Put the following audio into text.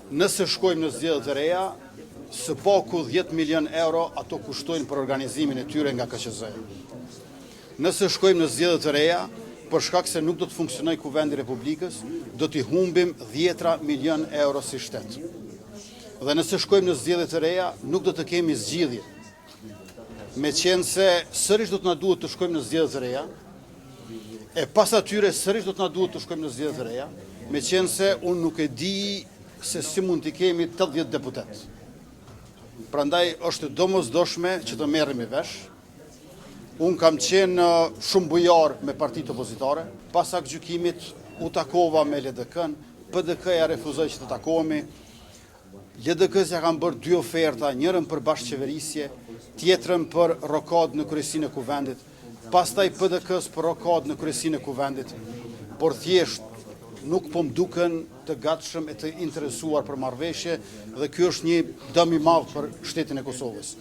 Nëse shkojmë në zgjedhjet e reja, së paku 10 milion euro ato kushtojnë për organizimin e tyre nga KQZ. Nëse shkojmë në zgjedhjet e reja, për shkak se nuk do të funksionojë Kuvendi i Republikës, do t'i humbim 10 milion euro si shtet. Dhe nëse shkojmë në zgjedhjet e reja, nuk do të kemi zgjidhje. Me qenë se sërish do të na duhet të shkojmë në zgjedhjet e reja, e pas atyre sërish do të na duhet të shkojmë në zgjedhjet e reja, me qenë se unë nuk e di se si mund t'i kemi 80 deputet. Prandaj është domosdoshme që të merremi vesh. Unë kam qenë shumë bujar me partitë opozitare, pas gjykimit u takova me LDK-n, PDK-ja refuzoi që të takohemi. LDK-s ja kanë bërë 2 oferta, njërën për bashkëqeverisje, tjetrën për rokad në kryesinë e kuvendit, pastaj PDK-s për rokad në kryesinë e kuvendit, por thjesht nuk po m'duken të gatshëm e të interesuar për marrëveshje dhe ky është një dëm i madh për shtetin e Kosovës.